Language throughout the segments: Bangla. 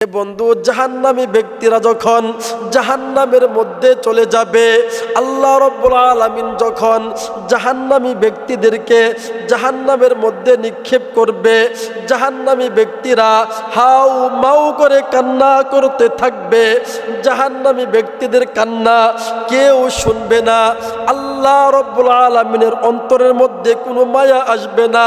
বন্ধু, জাহান্নামী ব্যক্তিরা যখন জাহান্নামের মধ্যে চলে যাবে, আল্লাহ রাব্বুল আলামিন যখন জাহান্নামী ব্যক্তিদেরকে জাহান্নামের মধ্যে নিক্ষেপ করবে, জাহান্নামী ব্যক্তিরা হাউ মাউ করে কান্না করতে থাকবে। জাহান্নামী ব্যক্তিদের কান্না কেউ শুনবে না। আল্লাহ রাব্বুল আলামিনের অন্তরের মধ্যে কোনো মায়া আসবে না,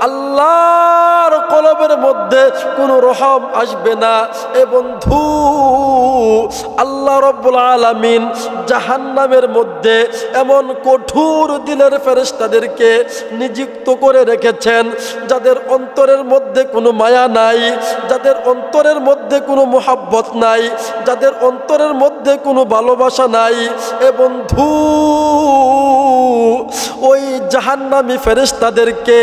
আল্লাহর কলবের মধ্যে কোনো রহম আসবে না। এ বন্ধু, আল্লাহ রাব্বুল আলামিন জাহান্নামের মধ্যে এমন কঠোর দিলের ফেরেশতাদেরকে নিযুক্ত করে রেখেছেন, যাদের অন্তরের মধ্যে কোনো মায়া নাই, যাদের অন্তরের মধ্যে কোনো মোহাব্বত নাই, যাদের অন্তরের মধ্যে কোনো ভালোবাসা নাই। এ বন্ধু, ওই জাহান্নামী ফেরেশতাদেরকে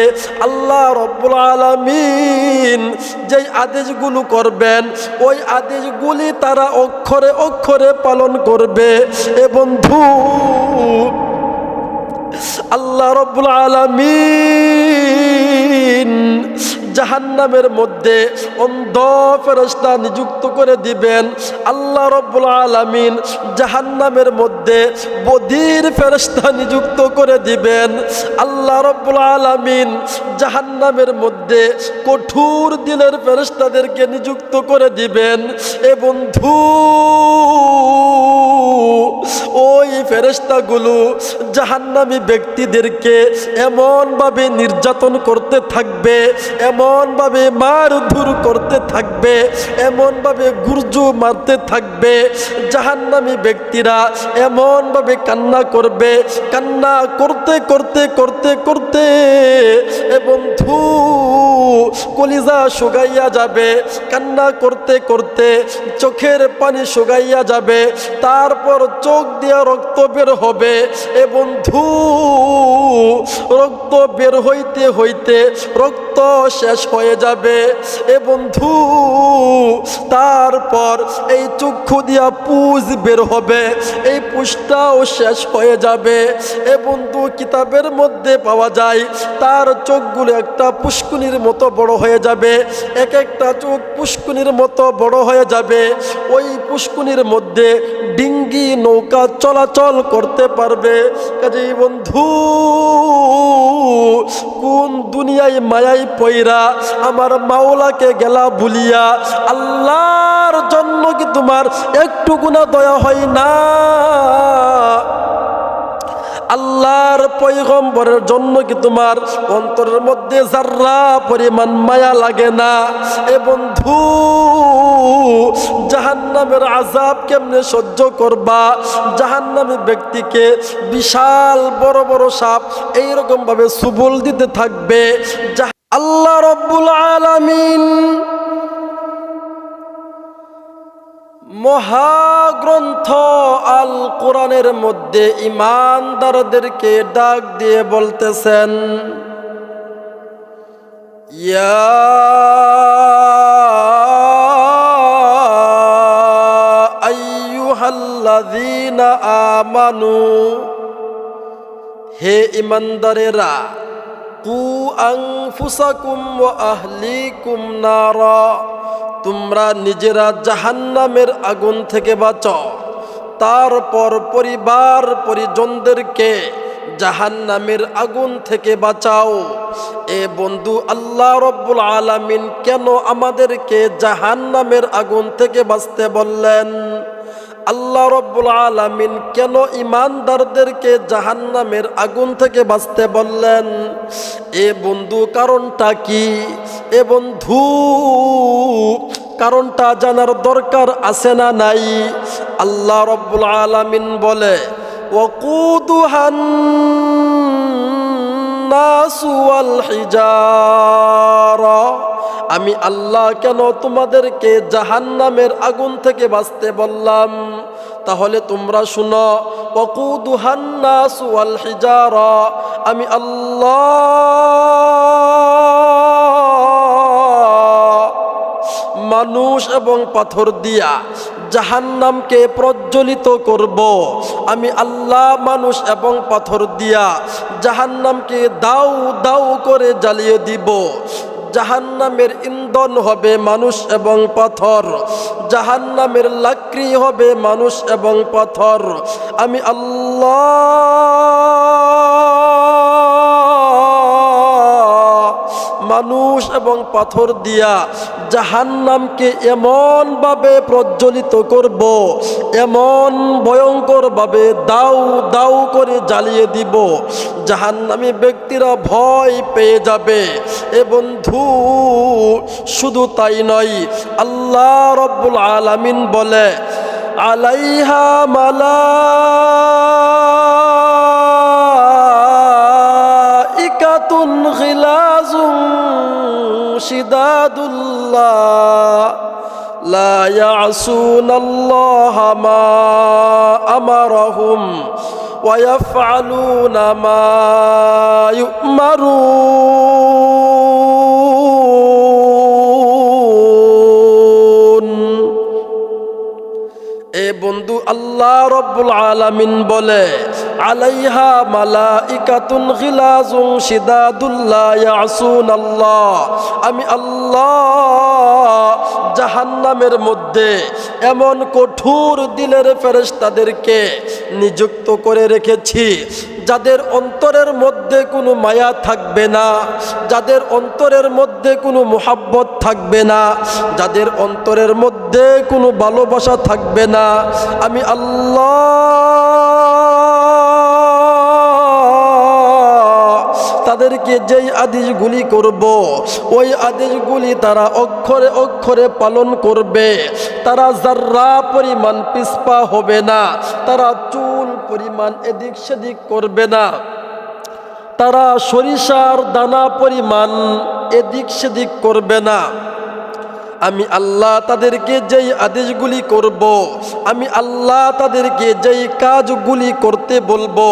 আল্লাহ রাব্বুল আলামিন যেই আদেশগুলো করবেন, ওই আদেশগুলি তারা অক্ষরে অক্ষরে পালন করবে। এ বন্ধু, আল্লাহ রাব্বুল আলামিন জাহান্নামের মধ্যে অন্ধ ফেরেশতা নিযুক্ত করে দিবেন। আল্লাহ রাব্বুল আলামিন জাহান্নামের মধ্যে বধির ফেরেশতা নিযুক্ত করে দিবেন। আল্লাহ রাব্বুল আলামিন জাহান্নামের মধ্যে কঠোর দিলের ফেরেশতাদেরকে নিযুক্ত করে দিবেন। এ বন্ধু, ওই ফেরেশতাগুলো জাহান্নামী ব্যক্তিদেরকে এমনভাবে নির্যাতন করতে থাকবে, এমনভাবে মারধর করতে থাকবে, এমনভাবে গুর্জু মারতে থাকবে। জাহান্নামী ব্যক্তিরা এমনভাবে কান্না করবে, কান্না করতে করতে করতে করতে এ বন্ধু কলিজা শুকাইয়া যাবে, কান্না করতে করতে চোখের পানি শুকাইয়া যাবে, তারপর চোখ দিয়ে রক্ত বের হবে। এ বন্ধু, রক্ত বের হইতে হইতে রক্ত শেষ হয়ে যাবে। এ বন্ধু, তারপর এই চক্ষু দিয়া পুজ বের হবে, এই পুজটাও শেষ হয়ে যাবে। এ বন্ধু, কিতাবের মধ্যে পাওয়া যায় তার চোখগুলো একটা পুষ্কুনির মতো বড় হয়ে যাবে, এক একটা চোখ পুষ্কুনির মতো বড় হয়ে যাবে। ওই পুষ্কুনির মধ্যে ডিঙ্গি নৌকা চলাচল করতে পারবে। কাজেই বন্ধু, কোন দুনিয়ায় মায়ায় পয়রা আমার মাওলাকে গেলা ভুলিয়া, আল্লাহর জন্য কি তোমার একটু গুনাহ দয়া হয় না? আল্লাহর পয়গম্বরের জন্য কি তোমার অন্তরের মধ্যে যাররা পরিমাণ মায়া লাগে না? এ বন্ধু, জাহান্নামের আযাব কেমনে সহ্য করবা? জাহান্নামী ব্যক্তিকে বিশাল বড় বড় সাপ এইরকম ভাবে সুবল দিতে থাকবে। আল্লাহ রাব্বুল আলামিন মহাগ্রন্থ আল কোরআনের মধ্যে ঈমানদারদেরকে ডাক দিয়ে বলতেছেন, ইয়া আইয়ুহাল্লাযীনা আমানু, হে ঈমানদারেরা, কু আনফুসাকুম ওয়া আহলিকুম নারা, তোমরা নিজেরা জাহান্নামের আগুন থেকে বাঁচাও, তারপর পরিবার পরিজনদেরকে জাহান্নামের আগুন থেকে বাঁচাও। এ বন্ধু, আল্লাহ রাব্বুল আলামিন কেন আমাদেরকে জাহান্নামের আগুন থেকে বাঁচতে বললেন? আল্লাহ রাব্বুল আলামিন কেন ঈমানদারদেরকে জাহান্নামের আগুন থেকে বাঁচতে বললেন? এ বন্ধু, কারণটা কি? এ বন্ধু, কারণটা জানার দরকার আছে না নাই? আল্লাহ রাব্বুল আলামিন বলে, ওয়াকুদুহান নাসু ওয়াল হিজারা, আমি আল্লাহ কেন তোমাদেরকে জাহান্নামের আগুন থেকে বাঁচতে বললাম? তাহলে তোমরা শুনো, ওয়াকুদুহান নাসু ওয়াল হিজারা, আমি আল্লাহ মানুষ এবং পাথর দিয়া জাহান্নামকে প্রজ্বলিত করব। আমি আল্লাহ মানুষ এবং পাথর দিয়া জাহান্নামকে দাউ দাউ করে জ্বালিয়ে দিব। জাহান্নামের ইন্ধন হবে মানুষ এবং পাথর, জাহান্নামের লাকড়ি হবে মানুষ এবং পাথর। আমি আল্লাহ মানুষ এবং পাথর দিয়া জাহান্নামকে এমন ভাবে প্রজ্বলিত করব, এমন ভয়ঙ্কর ভাবে দাউ দাউ করে জ্বালিয়ে দিব, জাহান্নামী ব্যক্তিরা ভয় পেয়ে যাবে। এ বন্ধু, শুধু তাই নয়, আল্লাহ রব্বুল আলামিন বলে আলাইহা মালাইকাতুন গিলাজুন শিদাদুল্লাহ লা ইয়াসুনাল্লাহা মা আমারাহুম ওয়া ইয়াফআলুনা মা ইউমারুন। এ বন্ধু, আল্লাহ রব্বুল আলামিন বলে আলাইহা মালাইকাতুন গিলাজুন শিদাদুল লা ইয়াসুনাল্লাহ, আমি আল্লাহ জাহান্নামের মধ্যে এমন কঠোর দিলের ফেরেশতাদেরকে নিযুক্ত করে রেখেছি, যাদের অন্তরের মধ্যে কোনো মায়া থাকবে না, যাদের অন্তরের মধ্যে কোনো মুহাব্বত থাকবে না, যাদের অন্তরের মধ্যে কোনো ভালোবাসা থাকবে না। আমি আল্লাহ তাদেরকে যেই আদেশগুলি করব, ওই আদেশগুলি তারা অক্ষরে অক্ষরে পালন করবে। তারা যার্রা পরিমাণ পিছপা হবে না, তারা চুল পরিমাণ এদিক সেদিক করবে না, তারা সরিষার দানা পরিমাণ এদিক সেদিক করবে না। আমি আল্লাহ তাদেরকে যেই আদেশগুলি করব, আমি আল্লাহ তাদেরকে যেই কাজগুলি করতে বলবো,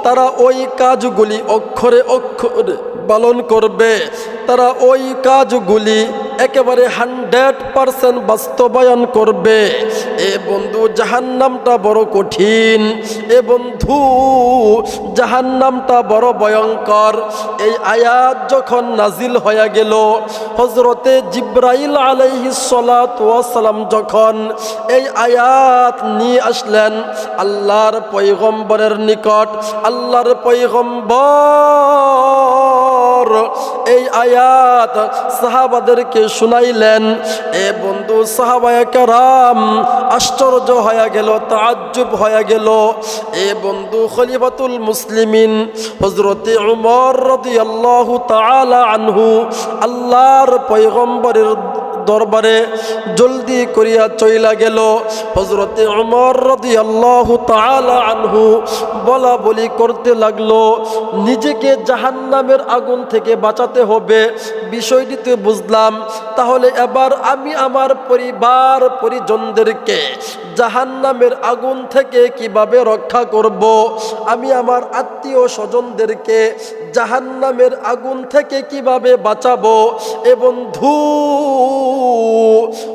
তারা ওই কাজগুলি অক্ষরে অক্ষরে পালন করবে। তারা ওই কাজগুলি একেবারে 100% বাস্তবায়ন করবে। এ বন্ধু, জাহান্নামটা বড় কঠিন, এ বন্ধু জাহান্নামটা বড় ভয়ঙ্কর। এই আয়াত যখন নাজিল হয়ে গেল, হযরতে জিবরাইল আলাইহিস সালাতু ওয়াস সালাম যখন এই আয়াত নিয়ে আসলেন আল্লাহর পয়গম্বরের নিকট, আল্লাহর পয়গম্বর এই আয়াত সাহাবাদেরকে শুনাইলেন। এ বন্ধু, সাহাবায়ে কেরাম আশ্চর্য হয়ে গেল, তাআজ্জুব হয়ে গেল। এ বন্ধু, খলিফাতুল মুসলিমিন হযরতে উমর রাদিয়াল্লাহু তাআলা আনহু আল্লাহর পয়গম্বরের দরবারে জলদি করিয়া চইলা গেল। হযরতে উমর রাদিয়াল্লাহু তাআলা আনহু বলা বলি করতে লাগলো, নিজেকে জাহান্নামের আগুন থেকে বাঁচাতে হবে। বিষয়টি তো বুঝলাম, তাহলে এবার আমি আমার পরিবার পরিজনদেরকে জাহান্নামের আগুন থেকে কিভাবে রক্ষা করব, আমি আমার আত্মীয় স্বজনদেরকে জাহান্নামের আগুন থেকে কিভাবে বাঁচাবো। এ বন্ধু,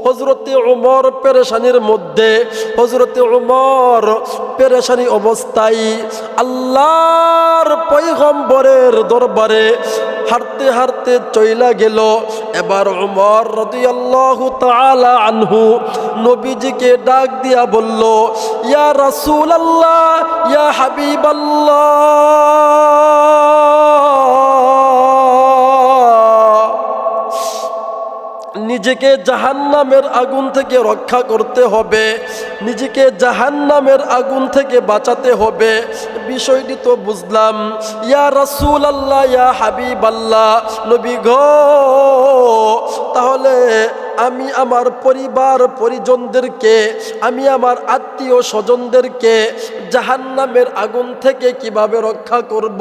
হযরতে উমর পেরেশানির মধ্যে, হযরতে উমর পেরেশানি অবস্থায় আল্লাহর পয়গম্বরের দরবারে হাঁটতে হাঁটতে চইলা গেল। এবার উমর রাদিয়াল্লাহু তাআলা আনহু নবীজিকে ডাক দিয়া বলল, ইয়া রাসূলুল্লাহ, ইয়া হাবিবাল্লাহ, নিজেকে জাহান্নামের আগুন থেকে রক্ষা করতে হবে, নিজেকে জাহান্নামের আগুন থেকে বাঁচাতে হবে। বিষয়টি তো বুঝলাম। ইয়া রাসূলুল্লাহ, ইয়া হাবিবাল্লাহ, নবী গো, তাহলে আমি আমার পরিবার পরিজনদেরকে, আমি আমার আত্মীয় স্বজনদেরকে জাহান্নামের আগুন থেকে কিভাবে রক্ষা করব,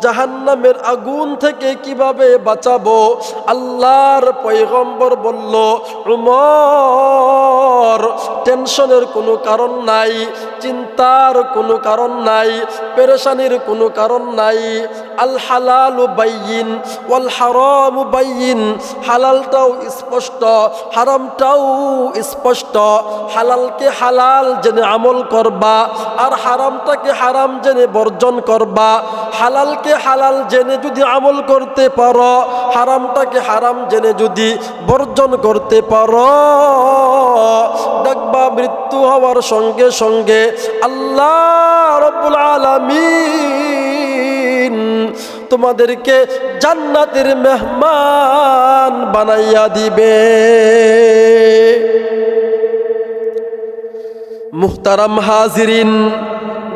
জাহান্নামের আগুন থেকে কিভাবে বাঁচাবো? আল্লাহর পয়গম্বর বলল, উমর টেনশনের কোনো কারণ নাই, চিন্তার কোনো কারণ নাই, পেরেশানির কোনো কারণ নাই। আল হালালু বাইয়িন ওয়াল হারামু বাইয়িন, হালালটাও স্পষ্ট, হারামটাও স্পষ্ট। হালালকে হালাল জেনে আমল করবা, আর হারামটাকে হারাম জেনে বর্জন করবা। হালালকে হালাল জেনে যদি আমল করতে পারো, হারামটাকে হারাম জেনে যদি বর্জন করতে পারো, দেখবা মৃত্যু হওয়ার সঙ্গে সঙ্গে আল্লাহ রাব্বুল আলামিন তোমাদেরকে জান্নাতের মেহমান বানাইয়া দিবে। মুহতারাম হাজিরিন,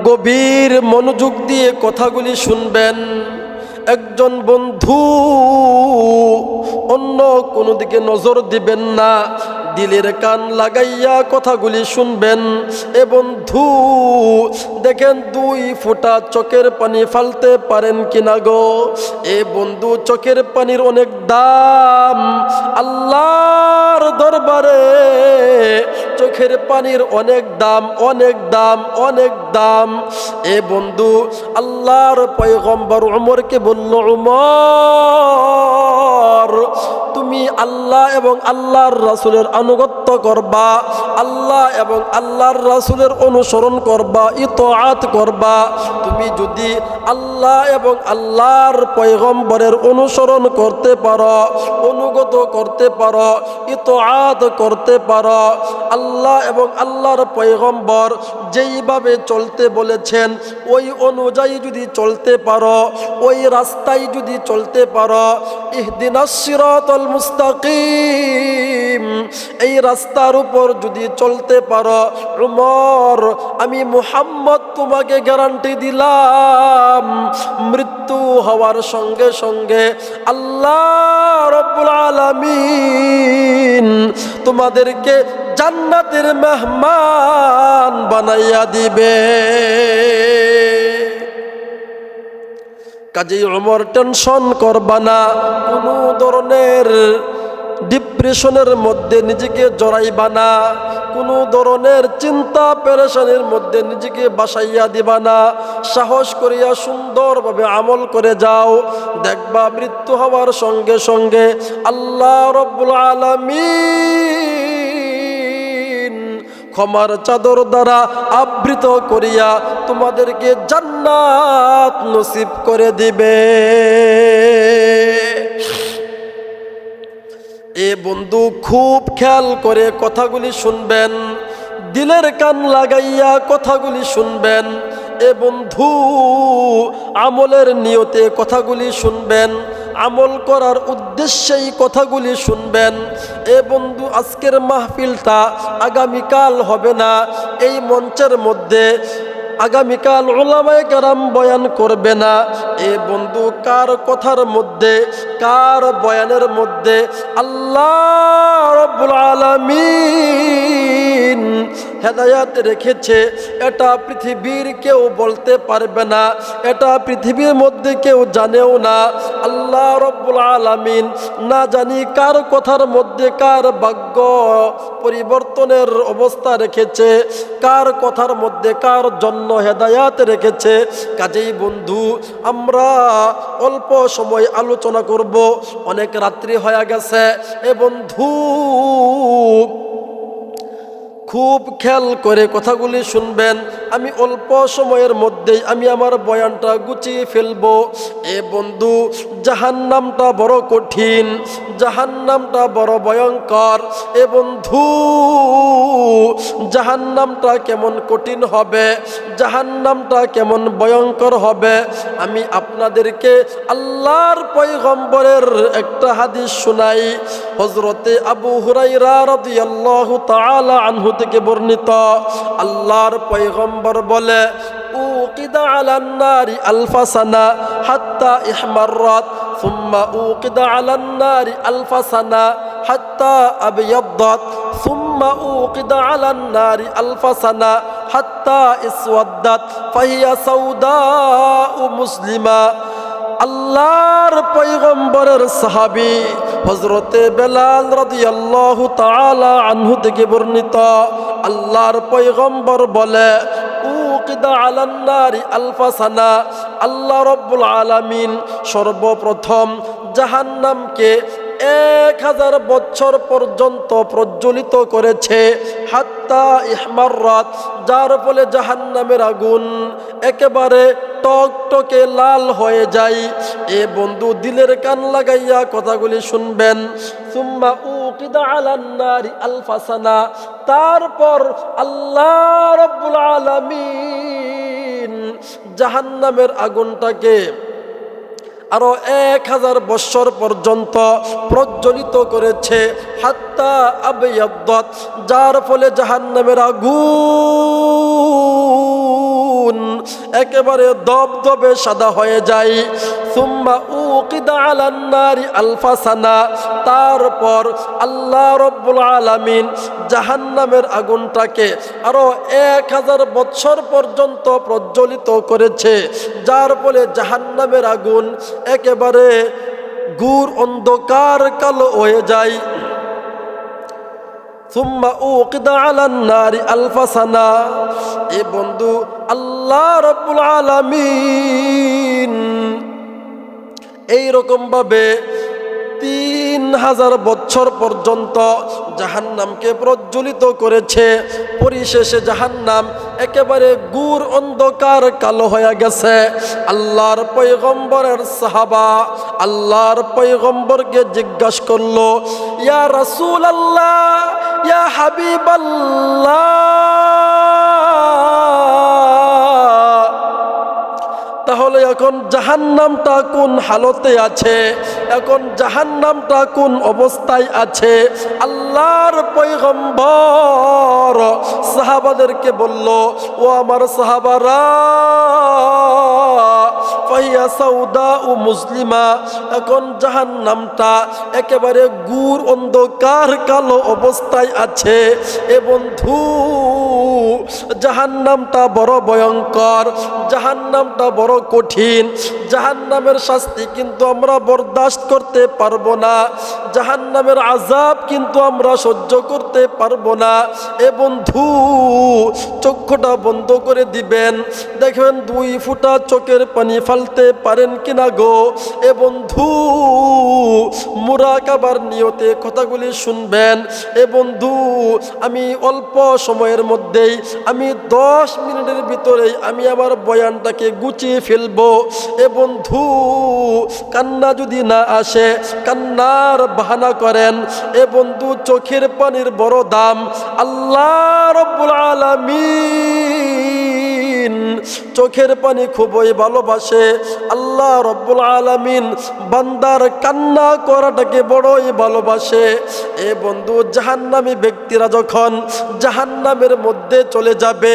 গভীর মনোযোগ দিয়ে কথাগুলি শুনবেন। একজন বন্ধু অন্য কোনো দিকে নজর দিবেন না, দিলের কান লাগাইয়া কথাগুলি শুনবেন। এ বন্ধু দেখেন 2 ফোঁটা চোখের পানি ফালতে পারেন কিনা গো? এ বন্ধু, চোখের পানির অনেক দাম আল্লাহর দরবারে। চোখের পানির অনেক দাম, অনেক দাম, অনেক দাম। এ বন্ধু, আল্লাহর পয়গম্বর উমরকে বলল, উমর তুমি আল্লাহ এবং আল্লাহর রাসূলের আনুগত্য করবা, আল্লাহ এবং আল্লাহর রাসূলের অনুসরণ করবা, ইতাআত করবা। তুমি যদি আল্লাহ এবং আল্লাহর পয়গম্বরের অনুসরণ করতে পারো, অনুগত করতে পারো, ইতাআত করতে পারো, আল্লাহ এবং আল্লাহর পয়গম্বর যেইভাবে চলতে বলেছেন ওই অনুযায়ী যদি চলতে পারো, ওই রাস্তায় যদি চলতে পারো, ইহদিনাস সিরাতাল মুস্তাকিম, এই রাস্তার উপর যদি চলতে পারো, উমর আমি মুহাম্মদ তোমাকে গ্যারান্টি দিলাম, মৃত্যু হওয়ার সঙ্গে সঙ্গে আল্লাহ রাব্বুল আলামিন তোমাদেরকে জান্নাতের মেহমান বানাইয়া দিবে। কাজেই উমর টেনশন করবা না, কোনো ধরনের ডিপ্রেশনের মধ্যে নিজেকে জড়াইবা না, কোনো ধরনের চিন্তা পেরেশানির মধ্যে নিজেকে বাসাইয়া দিবা না। সাহস করিয়া সুন্দরভাবে আমল করে যাও, দেখবা মৃত্যু হওয়ার সঙ্গে সঙ্গে আল্লাহ রাব্বুল আলামিন ক্ষমার চাদর দ্বারা আবৃত করিয়া তোমাদেরকে জান্নাত নসিব করে দিবে। এ বন্ধু, খুব খেয়াল করে কথাগুলি শুনবেন, দিলের কান লাগাইয়া কথাগুলি শুনবেন। এ বন্ধু, আমলের নিয়তে কথাগুলি শুনবেন, আমল করার উদ্দেশ্যেই কথাগুলি শুনবেন। এ বন্ধু, আজকের মাহফিলটা আগামীকাল হবে না, এই মঞ্চের মধ্যে আগামীকাল উলামায়ে কেরাম বয়ান করবে না। এ বন্ধু, কার কথার মধ্যে, কার বয়ানের মধ্যে আল্লাহ রাব্বুল আলামিন হেদায়াত রেখেছে এটা পৃথিবীর কেউ বলতে পারবে না, এটা পৃথিবীর মধ্যে কেউ জানেও না। আল্লাহ রাব্বুল আলামিন না জানি কার কথার মধ্যে কার ভাগ্য পরিবর্তনের অবস্থা রেখেছে, কার কথার মধ্যে কার জন্য হেদায়াত রেখেছে। কাজেই বন্ধু, আমরা অল্প সময় আলোচনা করব, অনেক রাত্রি হয়ে গেছে। এ বন্ধু, খুব খেয়াল করে কথাগুলি শুনবেন। আমি অল্প সময়ের মধ্যেই আমি আমার বয়ানটা গুছিয়ে ফেলবো। এ বন্ধু, জাহান্নামটা বড় কঠিন, জাহান্নামটা বড় ভয়ঙ্কর। এ বন্ধু, জাহান্নামটা কেমন কঠিন হবে, জাহান্নামটা কেমন ভয়ঙ্কর হবে, আমি আপনাদেরকে আল্লাহর পয়গম্বরের একটা হাদিস শোনাই। হযরতে আবু হুরায়রা রাদিয়াল্লাহু তাআলা আনহু থেকে বর্ণিত, আল্লাহর পয়গম্বর বলে, উকিদা আলান নারি আলফা সানা হাত্তা ইহমাররাত, সুম্মা উকিদা আলান নারি আলফা সানা হাত্তা আবয়াদ্দাত, সুম্মা উকিদা আলান নারি আলফা সানা হাত্তা ইসওয়াদ্দাত, ফাহিয়া সাউদাউ মুসলিমা। আল্লাহর পয়গম্বরের সাহাবী হযরতে বেলাল রাদিয়াল্লাহু তাআলা আনহু থেকে বর্ণিত, আল্লাহর পয়গম্বর বলে উকিদা আলান নারি আলফা সানা, আল্লাহ রাব্বুল আলামিন সর্বপ্রথম জাহান্নামকে 1000 বছর পর্যন্ত প্রজ্বলিত করেছে। হাত্তা ইহমাররাত, যার ফলে জাহান্নামের আগুন একেবারে টকটকে লাল হয়ে যায়। এ বন্ধু দিলের কান লাগাইয়া কথাগুলি শুনবেন। সুম্মা উকিদা আলান নারি আলফা সানা, তারপর আল্লাহ রাব্বুল আলামিন জাহান্নামের আগুনটাকে আরো 1000 বছর পর্যন্ত প্রজ্বলিত করেছে। হাত্তা আবিয়াদ্দাত, যার ফলে জাহান্নামের আগুন একেবারে দবদবে সাদা হয়ে যায়। সুম্মা উকিদা আলান নারি আলফা সানা, তারপর আল্লাহ রাব্বুল আলামিন জাহান্নামের আগুনটাকে আরো 1000 বছর পর্যন্ত প্রজ্বলিত করেছে, যার ফলে জাহান্নামের আগুন একেবারে ঘোর অন্ধকার কালো হয়ে যায়। সুম্মা উকিদা আলান নারি আলফা সানা, এ বন্ধু আল্লাহ রাব্বুল আলামিন এইরকম ভাবে 3000 বছর পর্যন্ত জাহান্নামকে প্রজ্বলিত করেছে। পরিশেষে জাহান্নাম একেবারে ঘোর অন্ধকার কালো হয়ে গেছে। আল্লাহর পয়গম্বরের সাহাবা আল্লাহর পয়গম্বরকে জিজ্ঞাসা করলো, ইয়া রাসূলুল্লাহ, ইয়া হাবিবাল্লাহ, তাহলে এখন জাহান্নামটা কোন হালতে আছে, এখন জাহান্নামটা কোন অবস্থায় আছে? আল্লাহর পয়গম্বর সাহাবাদেরকে বলল, ও আমার সাহাবারা, ফাহিয়া সাউদা ও মুসলিমা, এখন জাহান্নামটা একেবারে ঘোর অন্ধকার কালো অবস্থায় আছে। এ বন্ধু, জাহান্নামটা বড় ভয়ঙ্কর, জাহান্নামটা বড় কঠিন, জাহান্নামের শাস্তি কিন্তু আমরা বরদাস্ত করতে পারবো না, জাহান্নামের আযাব কিন্তু আমরা সহ্য করতে পারবো না। এ বন্ধু, চক্ষুটা বন্ধ করে দিবেন, দেখবেন 2 ফোঁটা চোখের পানি ফালতে পারেন কিনা গো। এ বন্ধু, মুরাকাবার নিয়তে কথাগুলি শুনবেন। এ বন্ধু, আমি অল্প সময়ের মধ্যেই, আমি 10 মিনিটের ভিতরেই আমি আমার বয়ানটাকে গুছিয়ে ফেলবো। এ বন্ধু, কান্না যদি না আসে, কান্নার বাহানা করেন। এ বন্ধু, চোখের পানির বড় দাম। আল্লাহ রাব্বুল আলামিন চোখের পানি খুবই ভালোবাসে। আল্লাহ রাব্বুল আলামিন বান্দার কান্না করাটাকে বড়ই ভালোবাসে। এ বন্ধু, জাহান্নামী ব্যক্তিরা যখন জাহান্নামের মধ্যে চলে যাবে,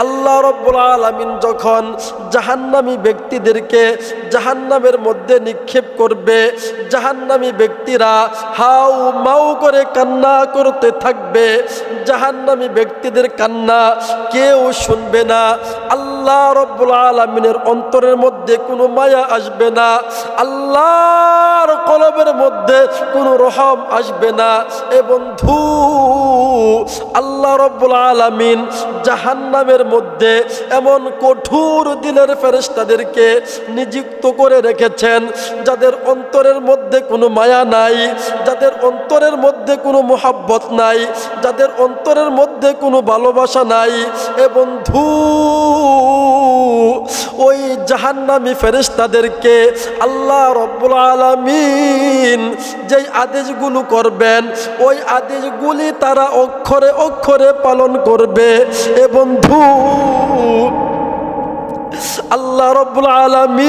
আল্লাহ রাব্বুল আলামিন যখন জাহান্নামী ব্যক্তিদেরকে জাহান্নামের মধ্যে নিক্ষেপ করবে, জাহান্নামী ব্যক্তিরা হাউ মাউ করে কান্না করতে থাকবে। জাহান্নামী ব্যক্তিদের কান্না কেউ শুনবে না। আল্লাহ রাব্বুল আলামিনের অন্তরের মধ্যে কোনো মায়া আসবে না, আল্লাহর কলবের মধ্যে কোনো রহম আসবে না। এ বন্ধু, আল্লাহ রাব্বুল আলামিন জাহান্নামের মধ্যে এমন কঠোর দিলের ফেরেশতাদেরকে নিযুক্ত করে রেখেছেন, যাদের অন্তরের মধ্যে কোনো মায়া নাই, যাদের অন্তরের মধ্যে কোনো মোহাব্বত নাই, যাদের অন্তরের মধ্যে কোনো ভালোবাসা নাই। এ বন্ধু, ওই জাহান্নামী ফেরেশতাদেরকে আল্লাহ রাব্বুল আলামিন যেই আদেশগুলো করবেন, ওই আদেশগুলি তারা অক্ষরে অক্ষরে পালন করবে। এ বন্ধু, আল্লাহ রাব্বুল আলামিন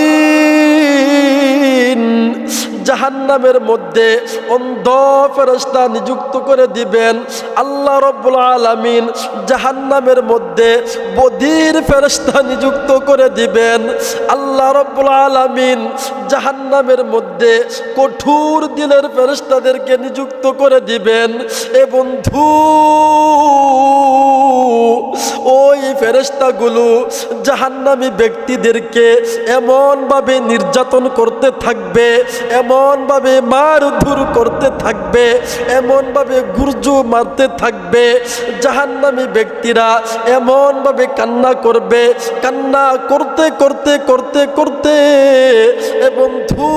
জাহান্নামের মধ্যে অন্ধ ফেরেশতা নিযুক্ত করে দিবেন। আল্লাহ রাব্বুল আলামিন জাহান্নামের মধ্যে বধির ফেরেশতা নিযুক্ত করে দিবেন। আল্লাহ রাব্বুল আলামিন জাহান্নামের মধ্যে কঠোর দিলের ফেরেশতাদেরকে নিযুক্ত করে দিবেন। এ বন্ধু, ওই ফেরেশতাগুলো জাহান্নামী ব্যক্তিদেরকে এমনভাবে নির্যাতন করতে থাকবে, এমনভাবে মারধর করতে থাকবে, এমনভাবে গুর্জু মারতে থাকবে, জাহান্নামী ব্যক্তিরা এমনভাবে কান্না করবে, কান্না করতে করতে করতে করতে বন্ধু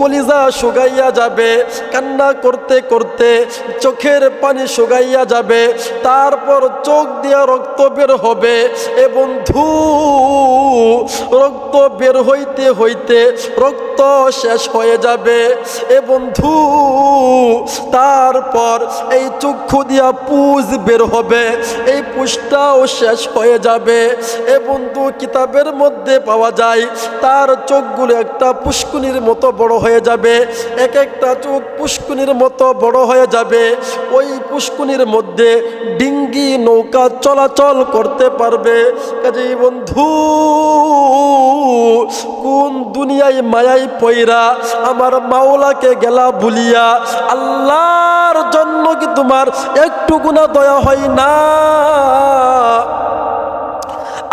কলিজা শুকাইয়া যাবে, কান্না করতে করতে চোখের পানি শুকাইয়া যাবে, তারপর চোখ দিয়া রক্ত বের হবে। বন্ধু রক্ত বের হইতে হইতে রক্ত শেষ হয়ে যাবে। বন্ধু তারপর এই চক্ষু দিয়া পুজ বের হবে, এই পুজটাও শেষ হয়ে যাবে। বন্ধু কিতাবের মধ্যে পাওয়া যায় তার চোখগুলো একটা পুষ্কুনির মতো বড় হয়ে যাবে, এক একটা চোখ পুষ্কুনির মতো বড় হয়ে যাবে। ওই পুষ্কুনির মধ্যে ডিঙ্গি নৌকা চলাচল করতে পারবে। কাজেই বন্ধু কোন দুনিয়ায় মায়াই পয়রা আমার মাওলাকে গেলা ভুলিয়া, আল্লাহর জন্য কি তোমার একটু গুনাহ দয়া হয় না?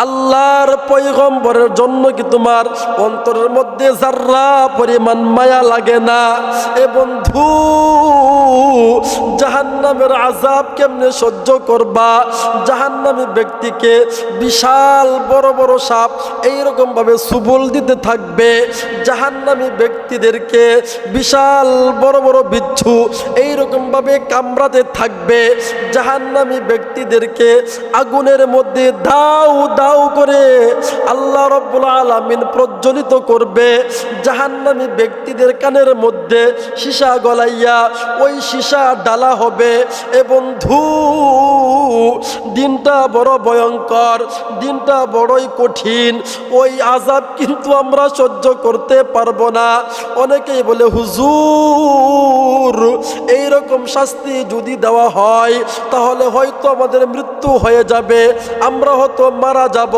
আল্লাহর পয়গম্বরের জন্য কি তোমার অন্তরের মধ্যে যাররা পরিমাণ মায়া লাগে না? বন্ধু জাহান্নামের আযাব কেমনে সহ্য করবা? জাহান্নামী ব্যক্তিকে বিশাল বড় বড় সাপ এইরকম ভাবে সুবল দিতে থাকবে, জাহান্নামী ব্যক্তিদেরকে বিশাল বড় বড় বিচ্ছু এইরকম ভাবে কামড়াতে থাকবে, জাহান্নামী ব্যক্তিদেরকে আগুনের মধ্যে দাও দাও করে আল্লাহ রাব্বুল আলামিন প্রজ্বলিত করবে। জাহান্নামী ব্যক্তিদের কানের মধ্যে সীসা গলাইয়া ওই সীসা ডালা হবে। বন্ধু দিনটা বড় ভয়ঙ্কর, দিনটা বড়ই কঠিন। ওই আযাব কিন্তু আমরা সহ্য করতে পারবো না। অনেকেই বলে হুজুর এইরকম শাস্তি যদি দেওয়া হয় তাহলে হয়তো আমাদের মৃত্যু হয়ে যাবে, আমরা হয়তো মারা যাব,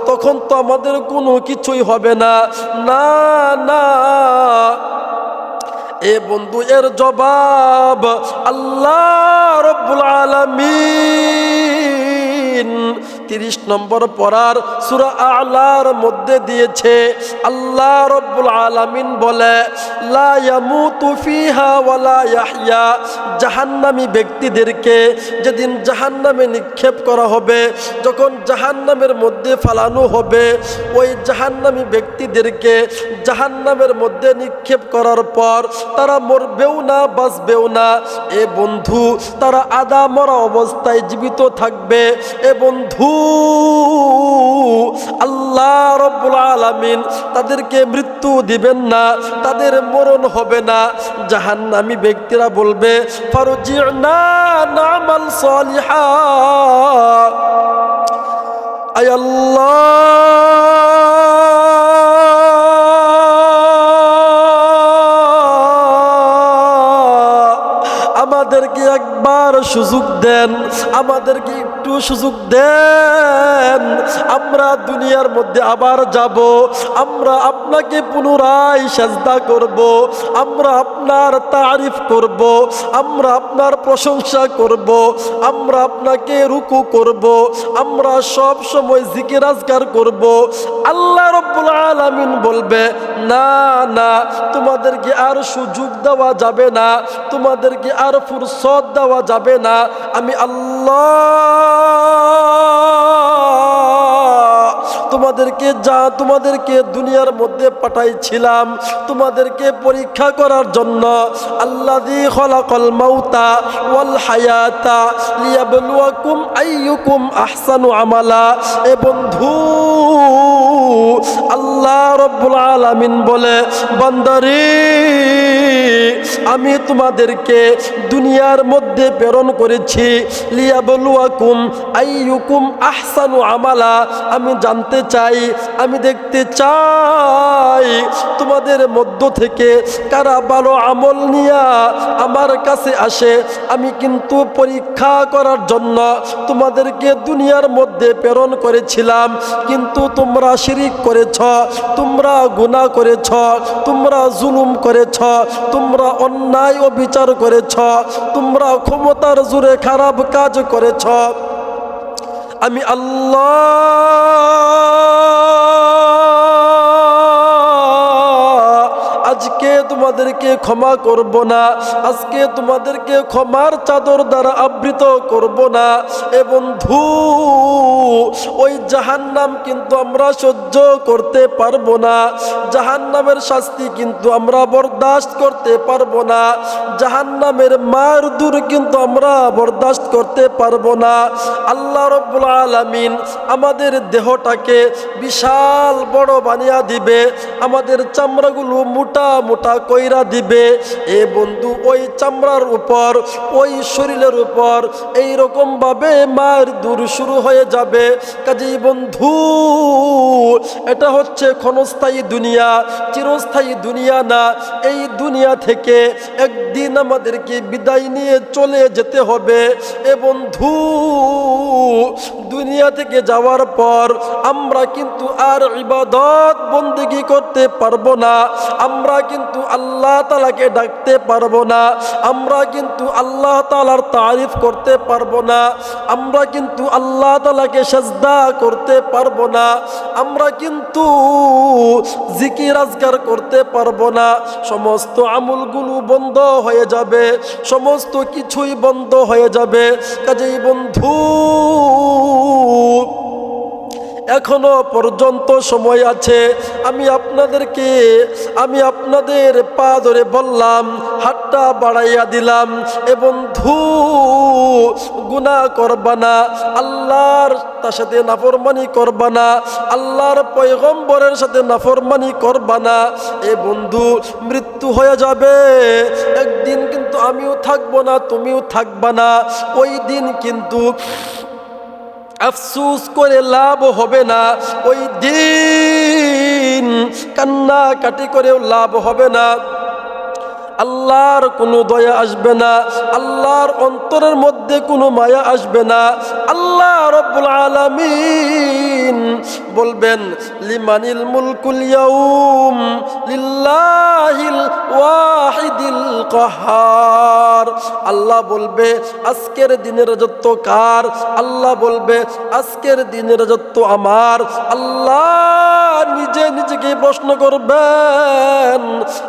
তখন তো আমাদের কোনো কিছুই হবে না। না না বন্ধু, এর জবাব আল্লাহ রাব্বুল আলামিন 30 নম্বর পরার সূরা আ'লার মধ্যে দিয়েছে। আল্লাহ রাব্বুল আলামিন বলে লা ইয়ামুতু ফিহা ওয়ালা ইয়াহইয়া। জাহান্নামী ব্যক্তিদেরকে যেদিন জাহান্নামে নিক্ষেপ করা হবে, যখন জাহান্নামের মধ্যে ফালানো হবে, ওই জাহান্নামী ব্যক্তিদেরকে জাহান্নামের মধ্যে নিক্ষেপ করার পর তারা মরবেও না, বাঁচবেও না। বন্ধু তারা আধা মরা অবস্থায় জীবিত থাকবে। বন্ধু আল্লাহ রাব্বুল আলামিন তাদেরকে মৃত্যু দিবেন না, তাদের মরণ হবে না। জাহান্নামী ব্যক্তিরা বলবে ফারজি'না না'মাল সালিহা। আয় আল্লাহ আমাদেরকে একবার সুযোগ দেন, আমাদেরকে একটু সুযোগ দেন, আমরা দুনিয়ার মধ্যে আবার যাব, আমরা আপনাকে পুনরায় সাজদা করব, আমরা আপনার তারিফ করব, আমরা আপনার প্রশংসা করব, আমরা আপনাকে রুকু করব, আমরা সব সময় জিকির আজকার করব। আল্লাহ রাব্বুল আলামিন বলবে না না, তোমাদেরকে আর সুযোগ দেওয়া যাবে না, তোমাদেরকে আর ফুরসত দেওয়া যাবে না। আমি আল্লাহ তোমাদেরকে দুনিয়ার মধ্যে পাঠাইছিলাম তোমাদেরকে পরীক্ষা করার জন্য। আল্লাযী খালাকাল মাউতা ওয়াল হায়াতা লিয়াবলুয়াকুম আইয়ুকুম আহসানু আমালা। বন্ধু আল্লাহ রাব্বুল আলামিন বলে বান্দারে আমি তোমাদেরকে দুনিয়ার মধ্যে প্রেরণ করেছি লিয়াবলুয়াকুম আইয়ুকুম আহসানু আমালা। আমি জানতে চাই, আমি দেখতে চাই তোমাদের মধ্য থেকে কারা ভালো আমল নিয়া আমার কাছে আসে। আমি কিন্তু পরীক্ষা করার জন্য তোমাদেরকে দুনিয়ার মধ্যে প্রেরণ করেছিলাম, কিন্তু তোমরা শিরিক করেছ, তোমরা গুনাহ করেছ, তোমরা জুলুম করেছ, তোমরা অন্যায় ও বিচার করেছ, তোমরা ক্ষমতার জোরে খারাপ কাজ করেছ। আমি আল্লাহ আজকে তোমাদেরকে ক্ষমা করব না, আজকে তোমাদেরকে ক্ষমার চাদর দ্বারা আবৃত করব না। এ বন্ধু, ওই জাহান্নাম কিন্তু আমরা সহ্য করতে পারবো না, জাহান্নামের শাস্তি কিন্তু আমরা বরদাস্ত করতে পারবো না, জাহান্নামের মারদুর কিন্তু আমরা বরদাস্ত করতে পারবো না। আল্লাহ রাব্বুল আলামিন আমাদের দেহটাকে বিশাল বড় বানিয়ে দিবে, আমাদের চামড়াগুলো মোটা মোটা কইরা দিবে। এ বন্ধু, ওই চামড়ার উপর, ওই শরীরের উপর এইরকম ভাবে মারদুর শুরু হয়ে যাবে। কাজেই বন্ধু, এটা হচ্ছে ক্ষণস্থায়ী দুনিয়া, চিরস্থায়ী দুনিয়া না। এই দুনিয়া থেকে একদিন আমাদেরকে বিদায় নিয়ে চলে যেতে হবে। এ বন্ধু, দুনিয়া থেকে যাওয়ার পর আমরা কিন্তু আর ইবাদত বন্দেগী করতে পারবো না, আমরা কিন্তু আল্লাহ তাআলাকে ডাকতে পারবো না, আমরা কিন্তু আল্লাহ তাআলার তারিফ করতে পারবো না, আমরা কিন্তু আল্লাহ তাআলাকে সিজদা করতে পারবো না, আমরা কিন্তু জিকির আজকার করতে পারবো না। সমস্ত আমলগুলো বন্ধ হয়ে যাবে, সমস্ত কিছুই বন্ধ হয়ে যাবে। কাজেই বন্ধু, এখনো পর্যন্ত সময় আছে। আমি আপনাদের পা ধরে বললাম, হাতটা বাড়াইয়া দিলাম, এ বন্ধু গুনাহ করবা না, আল্লাহর তার সাথে নাফরমানি করবা না, আল্লাহর পয়গম্বরের সাথে নাফরমানি করবা না। এ বন্ধু, মৃত্যু হয়ে যাবে একদিন, কিন্তু আমিও থাকবো না, তুমিও থাকবা না। ওই দিন কিন্তু আফসোস করে লাভ হবে না, ওই দিন কান্নাকাটি করেও লাভ হবে না। আল্লাহর কোনো দয়া আসবে না, আল্লাহর অন্তরের মধ্যে কোনো মায়া আসবে না। আল্লাহ রাব্বুল আলামিন বলবেন, লিমানিল মুলকুল ইয়াউম লিল্লাহিল ওয়াহিদিল কাহ্হার। আল্লাহ বলবে, আজকের দিনের রাজত্ব কার? আল্লাহ বলবে, আজকের দিনের রাজত্ব আমার। আল্লাহ নিজে নিজেকে প্রশ্ন করবেন,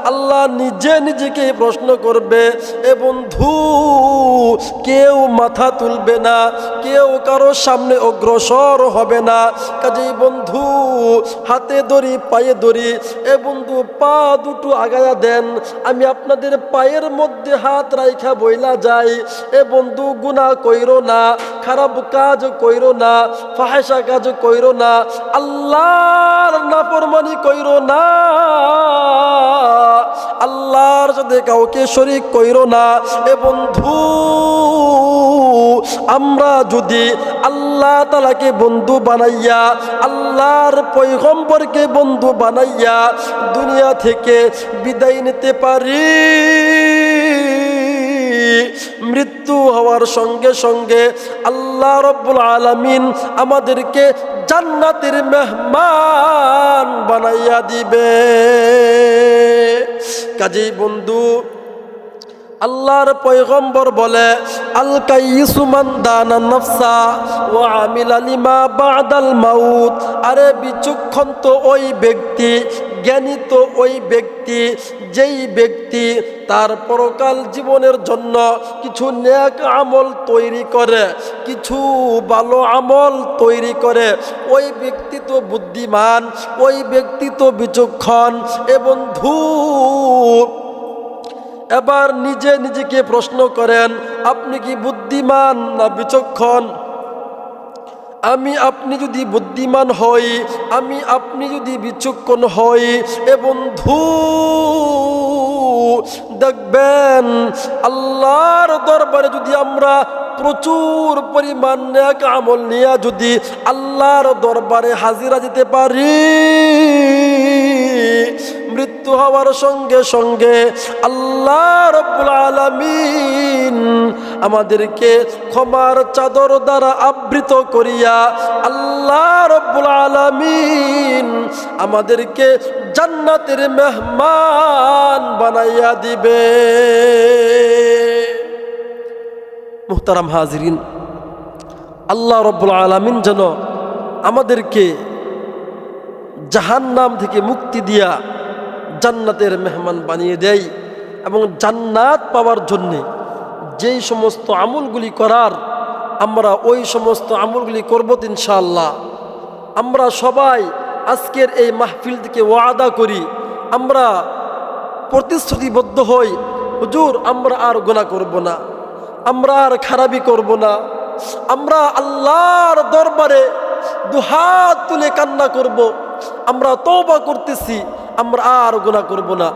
আল্লাহ নিজে নিজেকে প্রশ্ন করবে। এ বন্ধু, কেউ মাথা তুলবে না, কেউ কারো সামনে অগ্রসর হবে না। কাজেই বন্ধু, হাতে ধরি, পায়ে ধরি। এ বন্ধু, পা দুটো আগায়া দেন, আমি আপনাদের পায়ের মধ্যে হাত রাইখা বইলা যাই। এ বন্ধু, গুনাহ কইরো না, খারাপ কাজ কইরো না, ফাহিশা কাজ কইরো না, আল্লাহর নাফরমানি কইরো না, আল্লাহর সাথে কাউকে শরীক কইরো না। এ বন্ধু, আমরা যদি আল্লাহ তাআলাকে বন্ধু বানাইয়া, আল্লাহর পয়গম্বরকে বন্ধু বানাইয়া দুনিয়া থেকে বিদায় নিতে পারি, মৃত্যু হওয়ার সঙ্গে সঙ্গে আল্লাহ রাব্বুল আলামিন আমাদেরকে জান্নাতের মেহমান বানাইয়া দিবে। কাজেই বন্ধু, আল্লাহর পয়গম্বর বলে, আল কাইয়িসু মান দানা নাফসা ওয়া আমিলা লিমা বাদাল মাউত। আরে বিচক্ষণ তো ওই ব্যক্তি, জ্ঞানী তো ওই ব্যক্তি, যেই ব্যক্তি তার পরকাল জীবনের জন্য কিছু নেক আমল তৈরি করে, কিছু ভালো আমল তৈরি করে, ওই ব্যক্তি তো বুদ্ধিমান, ওই ব্যক্তি তো বিচক্ষণ। এ বন্ধু, এবার নিজে নিজেকে প্রশ্ন করেন, আপনি কি বুদ্ধিমান না বিচক্ষণ? আমি আপনি যদি বুদ্ধিমান হই, আমি আপনি যদি বিচক্ষণ হই, এ বন্ধু দেখবেন আল্লাহর দরবারে যদি আমরা প্রচুর পরিমাণ নেক আমল নিয়ে যদি আল্লাহর দরবারে হাজিরা দিতে পারি, মৃত্যু হওয়ার সঙ্গে সঙ্গে আল্লাহ রাব্বুল আলামিন আমাদেরকে ক্ষমার চাদর দ্বারা আবৃত করিয়া আল্লাহ রাব্বুল আলামিন আমাদেরকে জান্নাতের মেহমান বানাইয়া দিবে। মুহতারাম হাজিরিন, আল্লাহ রব্বুল আলামিন যেন আমাদেরকে জাহান্নাম থেকে মুক্তি দিয়া জান্নাতের মেহমান বানিয়ে দেয় এবং জান্নাত পাওয়ার জন্যে যেই সমস্ত আমলগুলি করার আমরা ওই সমস্ত আমলগুলি করব ইনশাআল্লাহ। আমরা সবাই আজকের এই মাহফিল থেকে ওয়াদা করি, আমরা প্রতিশ্রুতিবদ্ধ হই, হুজুর আমরা আর গুনাহ করব না, আমরা আর খারাপি করব না, আমরা আল্লাহর দরবারে দুহাত তুলে কান্না করব, আমরা তওবা করতেছি, আমরা আর গুনাহ করব না।